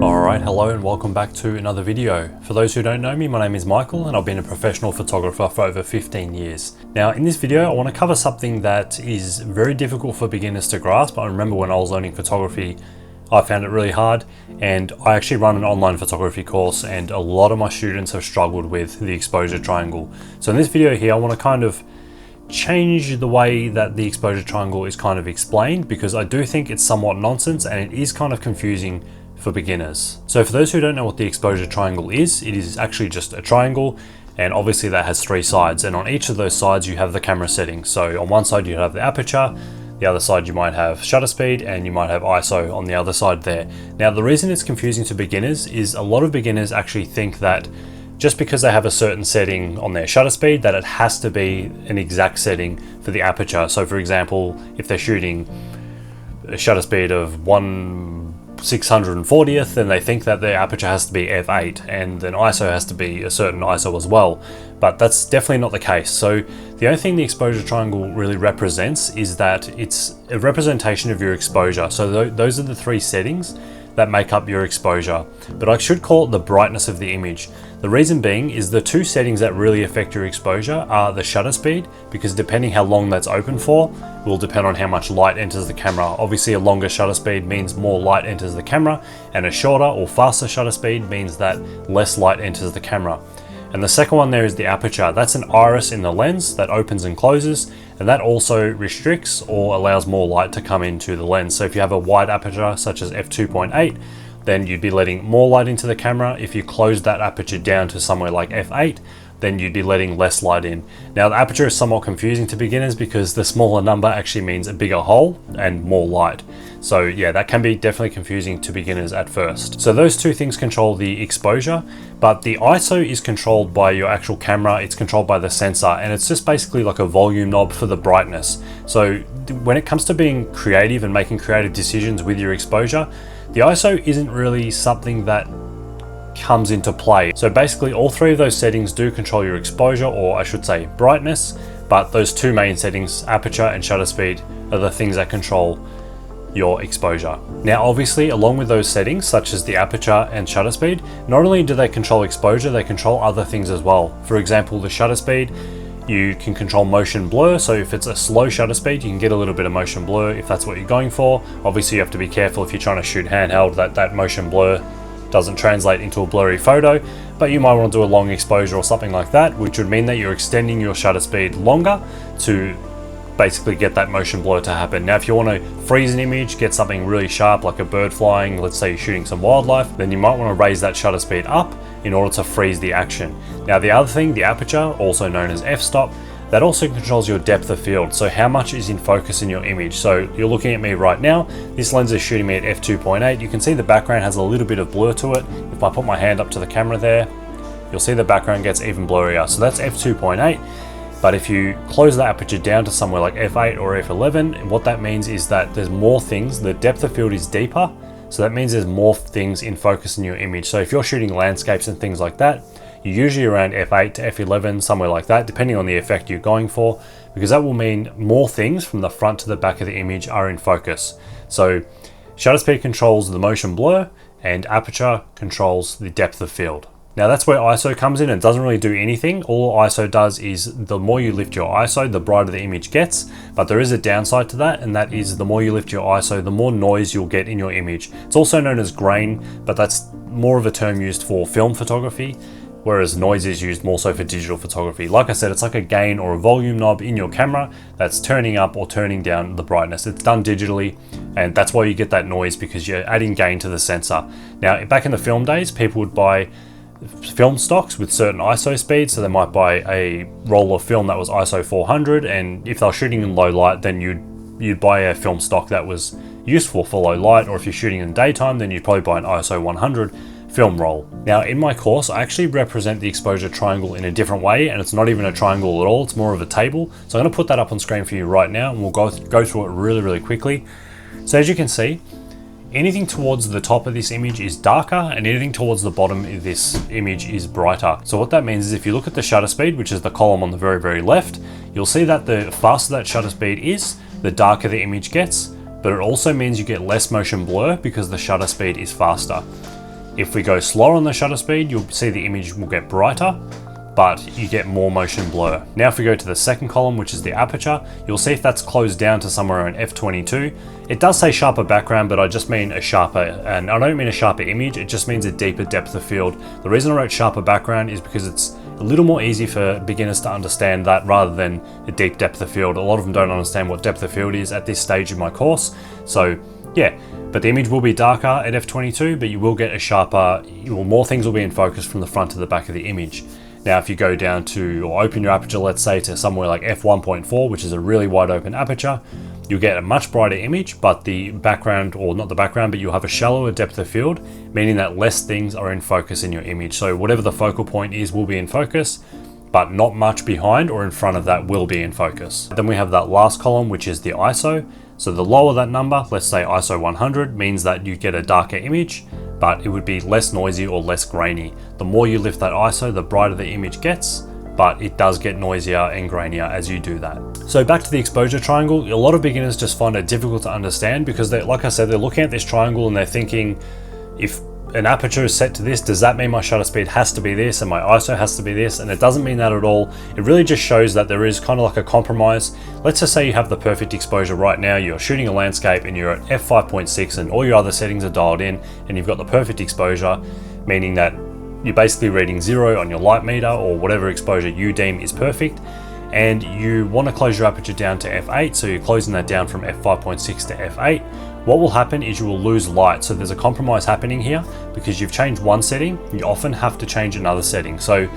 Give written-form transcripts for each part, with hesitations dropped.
Alright, hello and welcome back to another video. For those who don't know me, my name is Michael and I've been a professional photographer for over 15 years. Now in this video I want to cover something that is very difficult for beginners to grasp. I remember when I was learning photography I found it really hard, and I actually run an online photography course and a lot of my students have struggled with the exposure triangle. So in this video here I want to kind of change the way that the exposure triangle is kind of explained, because I do think it's somewhat nonsense and it is kind of confusing for beginners. So for those who don't know what the exposure triangle is, it is actually just a triangle, and obviously that has three sides, and on each of those sides you have the camera settings. So on one side you have the aperture, the other side you might have shutter speed, and you might have ISO on the other side there. Now the reason it's confusing to beginners is a lot of beginners actually think that just because they have a certain setting on their shutter speed that it has to be an exact setting for the aperture. So for example, if they're shooting a shutter speed of 1/640th, then they think that their aperture has to be f8 and then ISO has to be a certain ISO as well. But that's definitely not the case. So the only thing the exposure triangle really represents is that it's a representation of your exposure. So those are the three settings that make up your exposure, but I should call it the brightness of the image. The reason being is the two settings that really affect your exposure are the shutter speed, because depending how long that's open for will depend on how much light enters the camera. Obviously a longer shutter speed means more light enters the camera, and a shorter or faster shutter speed means that less light enters the camera. And the second one there is the aperture. That's an iris in the lens that opens and closes, and that also restricts or allows more light to come into the lens. So if you have a wide aperture such as f2.8, then you'd be letting more light into the camera. If you close that aperture down to somewhere like f8, then you'd be letting less light in. Now the aperture is somewhat confusing to beginners because the smaller number actually means a bigger hole and more light. So yeah, that can be definitely confusing to beginners at first. So those two things control the exposure, but the ISO is controlled by your actual camera. It's controlled by the sensor, and it's just basically like a volume knob for the brightness. So when it comes to being creative and making creative decisions with your exposure, the ISO isn't really something that comes into play. So basically all three of those settings do control your exposure, or I should say brightness, but those two main settings, aperture and shutter speed, are the things that control your exposure. Now obviously along with those settings such as the aperture and shutter speed, not only do they control exposure, they control other things as well. For example, the shutter speed, you can control motion blur. So if it's a slow shutter speed, you can get a little bit of motion blur if that's what you're going for. Obviously you have to be careful if you're trying to shoot handheld that motion blur doesn't translate into a blurry photo, but you might want to do a long exposure or something like that, which would mean that you're extending your shutter speed longer to basically get that motion blur to happen. Now if you want to freeze an image, get something really sharp like a bird flying, let's say you're shooting some wildlife, then you might want to raise that shutter speed up in order to freeze the action. Now the other thing, the aperture, also known as f-stop, that also controls your depth of field, so how much is in focus in your image. So you're looking at me right now, this lens is shooting me at f2.8, you can see the background has a little bit of blur to it. If I put my hand up to the camera there, you'll see the background gets even blurrier, so that's f2.8. But if you close the aperture down to somewhere like f8 or f11, what that means is that there's more things, the depth of field is deeper, so that means there's more things in focus in your image. So if you're shooting landscapes and things like that, you're usually around f8 to f11, somewhere like that, depending on the effect you're going for, because that will mean more things from the front to the back of the image are in focus. So shutter speed controls the motion blur and aperture controls the depth of field. Now that's where ISO comes in. It doesn't really do anything. All ISO does is the more you lift your ISO, the brighter the image gets, but there is a downside to that, and that is the more you lift your ISO, the more noise you'll get in your image. It's also known as grain, but that's more of a term used for film photography, whereas noise is used more so for digital photography. Like I said, it's like a gain or a volume knob in your camera that's turning up or turning down the brightness. It's done digitally, and that's why you get that noise, because you're adding gain to the sensor. Now, back in the film days, people would buy film stocks with certain ISO speeds, so they might buy a roll of film that was ISO 400, and if they're shooting in low light, then you'd buy a film stock that was useful for low light, or if you're shooting in daytime, then you'd probably buy an ISO 100 film roll. Now in my course I actually represent the exposure triangle in a different way, and it's not even a triangle at all, it's more of a table. So I'm going to put that up on screen for you right now, and we'll go through it really quickly. So as you can see, anything towards the top of this image is darker, and anything towards the bottom of this image is brighter. So what that means is if you look at the shutter speed, which is the column on the very left, you'll see that the faster that shutter speed is, the darker the image gets, but it also means you get less motion blur because the shutter speed is faster. If we go slower on the shutter speed, you'll see the image will get brighter, but you get more motion blur. Now if we go to the second column, which is the aperture, you'll see if that's closed down to somewhere around f22. It does say sharper background, but I just mean a sharper, and I don't mean a sharper image, it just means a deeper depth of field. The reason I wrote sharper background is because it's a little more easy for beginners to understand that rather than a deep depth of field. A lot of them don't understand what depth of field is at this stage in my course. So yeah, but the image will be darker at f22, but you will get a sharper, more things will be in focus from the front to the back of the image. Now, if you go down to, or open your aperture, let's say to somewhere like f1.4, which is a really wide open aperture, you'll get a much brighter image, but the background, or not the background, but you'll have a shallower depth of field, meaning that less things are in focus in your image. So whatever the focal point is will be in focus, but not much behind or in front of that will be in focus. Then we have that last column, which is the ISO. So the lower that number, let's say ISO 100, means that you get a darker image, but it would be less noisy or less grainy. The more you lift that ISO, the brighter the image gets, but it does get noisier and grainier as you do that. So back to the exposure triangle, a lot of beginners just find it difficult to understand because like I said, they're looking at this triangle and they're thinking, if an aperture is set to this, does that mean my shutter speed has to be this and my ISO has to be this? And it doesn't mean that at all. It really just shows that there is kind of like a compromise. Let's just say you have the perfect exposure right now, you're shooting a landscape and you're at f5.6 and all your other settings are dialed in and you've got the perfect exposure, meaning that you're basically reading 0 on your light meter or whatever exposure you deem is perfect, and you want to close your aperture down to f8, so you're closing that down from f5.6 to f8. What will happen is you will lose light. So there's a compromise happening here because you've changed one setting, you often have to change another setting. So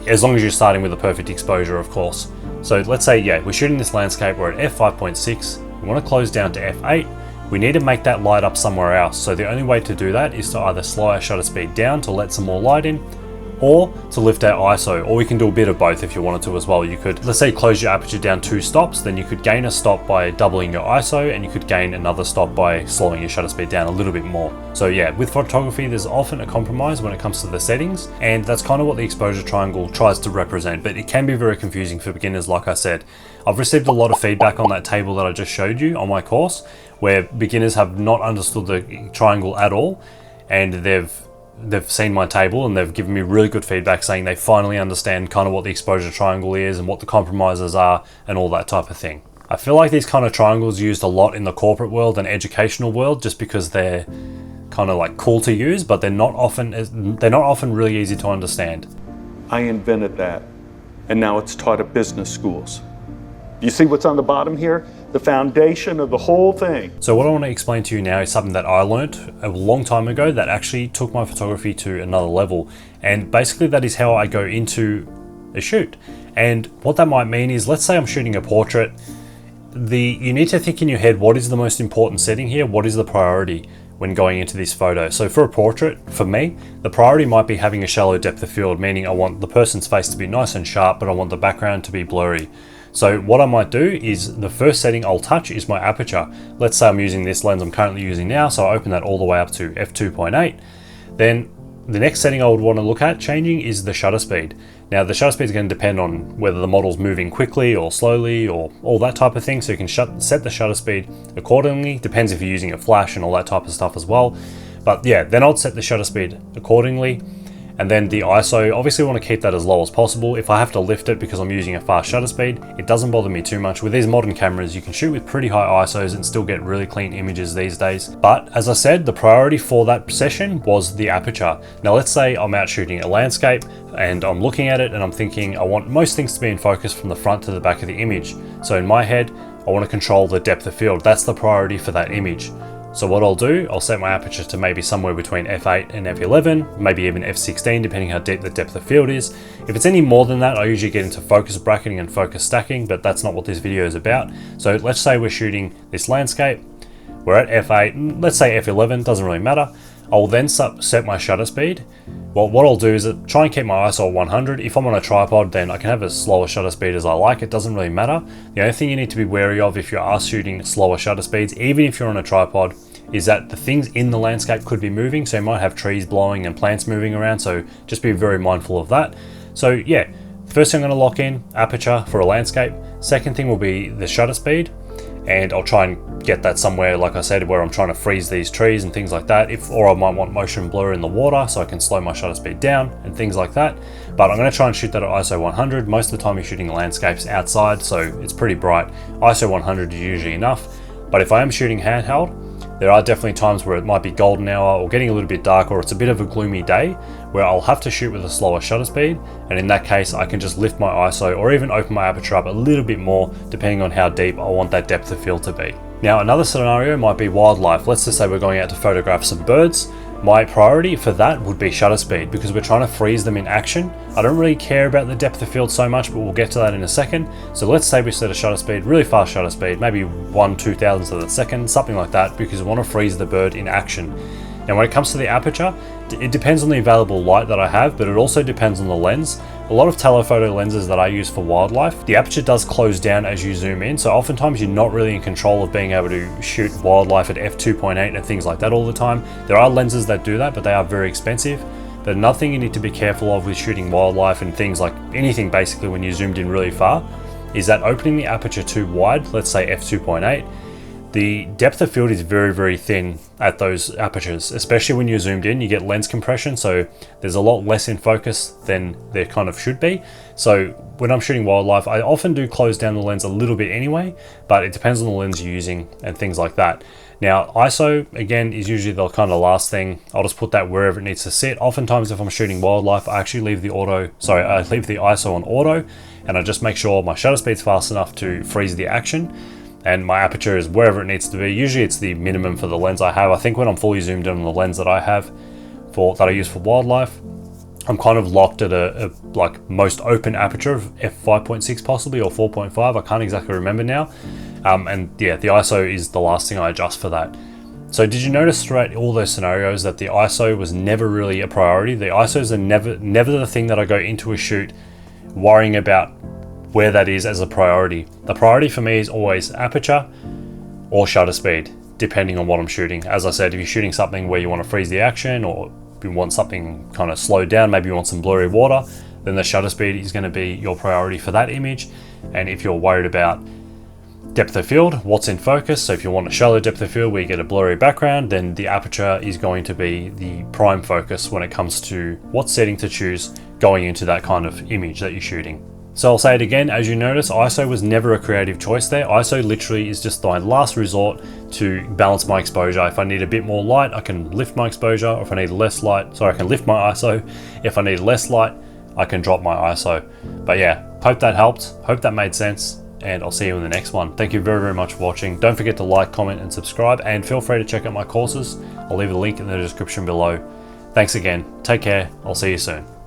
as long as you're starting with a perfect exposure, of course. So let's say, yeah, we're shooting this landscape, we're at f5.6, we want to close down to f8, we need to make that light up somewhere else. So the only way to do that is to either slow our shutter speed down to let some more light in, or to lift our ISO, or we can do a bit of both if you wanted to as well. You could, let's say, close your aperture down 2 stops, then you could gain a stop by doubling your ISO, and you could gain another stop by slowing your shutter speed down a little bit more. So yeah, with photography, there's often a compromise when it comes to the settings, and that's kind of what the exposure triangle tries to represent, but it can be very confusing for beginners, like I said. I've received a lot of feedback on that table that I just showed you on my course, where beginners have not understood the triangle at all, and they've seen my table and they've given me really good feedback saying they finally understand kind of what the exposure triangle is and what the compromises are and all that type of thing. I feel like these kind of triangles are used a lot in the corporate world and educational world just because they're kind of like cool to use, but they're not often really easy to understand. I invented that, and now it's taught at business schools. You see what's on the bottom here? The foundation of the whole thing. So what I want to explain to you now is something that I learned a long time ago that actually took my photography to another level. And basically that is how I go into a shoot. And what that might mean is, let's say I'm shooting a portrait. You need to think in your head, what is the most important setting here? What is the priority when going into this photo? So for a portrait, for me, the priority might be having a shallow depth of field, meaning I want the person's face to be nice and sharp, but I want the background to be blurry. So what I might do is the first setting I'll touch is my aperture. Let's say I'm using this lens I'm currently using now, so I open that all the way up to f2.8. Then the next setting I would want to look at changing is the shutter speed. Now the shutter speed is going to depend on whether the model's moving quickly or slowly or all that type of thing, so you can set the shutter speed accordingly. Depends if you're using a flash and all that type of stuff as well. But yeah, then I'll set the shutter speed accordingly. And then the ISO, obviously we want to keep that as low as possible. If I have to lift it because I'm using a fast shutter speed, it doesn't bother me too much. With these modern cameras, you can shoot with pretty high ISOs and still get really clean images these days. But as I said, the priority for that session was the aperture. Now let's say I'm out shooting a landscape and I'm looking at it and I'm thinking I want most things to be in focus from the front to the back of the image. So in my head, I want to control the depth of field. That's the priority for that image. So what I'll do, I'll set my aperture to maybe somewhere between f8 and f11, maybe even f16, depending how deep the depth of field is. If it's any more than that, I usually get into focus bracketing and focus stacking, but that's not what this video is about. So let's say we're shooting this landscape, we're at f8, let's say f11, doesn't really matter. I'll then set my shutter speed. Well, what I'll do is try and keep my ISO at 100. If I'm on a tripod, then I can have as slower shutter speed as I like. It doesn't really matter. The only thing you need to be wary of if you are shooting slower shutter speeds, even if you're on a tripod, is that the things in the landscape could be moving. So you might have trees blowing and plants moving around. So just be very mindful of that. So yeah, first thing I'm going to lock in, aperture for a landscape. Second thing will be the shutter speed. and I'll try and get that somewhere, like I said, where I'm trying to freeze these trees and things like that. Or I might want motion blur in the water so I can slow my shutter speed down and things like that. But I'm going to try and shoot that at ISO 100. Most of the time you're shooting landscapes outside, so it's pretty bright. ISO 100 is usually enough. But if I am shooting handheld, there are definitely times where it might be golden hour or getting a little bit dark, or it's a bit of a gloomy day where I'll have to shoot with a slower shutter speed, and in that case I can just lift my ISO or even open my aperture up a little bit more depending on how deep I want that depth of field to be. Now another scenario might be wildlife. Let's just say we're going out to photograph some birds. My priority for that would be shutter speed, because we're trying to freeze them in action. I don't really care about the depth of field so much, but we'll get to that in a second. So let's say we set a shutter speed, really fast shutter speed, maybe 1/2000th of a second, something like that, because we want to freeze the bird in action. Now when it comes to the aperture, it depends on the available light that I have, but it also depends on the lens. A lot of telephoto lenses that I use for wildlife, the aperture does close down as you zoom in, so oftentimes you're not really in control of being able to shoot wildlife at f2.8 and things like that all the time. There are lenses that do that, but they are very expensive. But another thing you need to be careful of with shooting wildlife and things like anything basically when you zoomed in really far, is that opening the aperture too wide, let's say f2.8, the depth of field is very, very thin at those apertures, especially when you're zoomed in. You get lens compression, so there's a lot less in focus than there kind of should be. So when I'm shooting wildlife, I often do close down the lens a little bit anyway, but it depends on the lens you're using and things like that. Now ISO, again, is usually the kind of last thing. I'll just put that wherever it needs to sit. Oftentimes if I'm shooting wildlife, I actually leave the ISO on auto, and I just make sure my shutter speed's fast enough to freeze the action, and my aperture is wherever it needs to be. Usually it's the minimum for the lens I have. I think when I'm fully zoomed in on the lens that I have that I use for wildlife, I'm kind of locked at a like most open aperture of f5.6 possibly, or 4.5. I can't exactly remember now. And yeah, the ISO is the last thing I adjust for that. So did you notice throughout all those scenarios that the ISO was never really a priority? The ISOs are never the thing that I go into a shoot worrying about where that is as a priority. The priority for me is always aperture or shutter speed, depending on what I'm shooting. As I said, if you're shooting something where you want to freeze the action, or you want something kind of slowed down, maybe you want some blurry water, then the shutter speed is going to be your priority for that image. And if you're worried about depth of field, what's in focus, so if you want a shallow depth of field where you get a blurry background, then the aperture is going to be the prime focus when it comes to what setting to choose going into that kind of image that you're shooting. So I'll say it again, as you notice, ISO was never a creative choice there. ISO literally is just my last resort to balance my exposure. If I need a bit more light, I can lift my exposure, or if I need less light, I can lift my ISO. If I need less light, I can drop my ISO. But yeah, hope that helped, hope that made sense, and I'll see you in the next one. Thank you very, very much for watching. Don't forget to like, comment, and subscribe, and feel free to check out my courses. I'll leave a link in the description below. Thanks again, take care, I'll see you soon.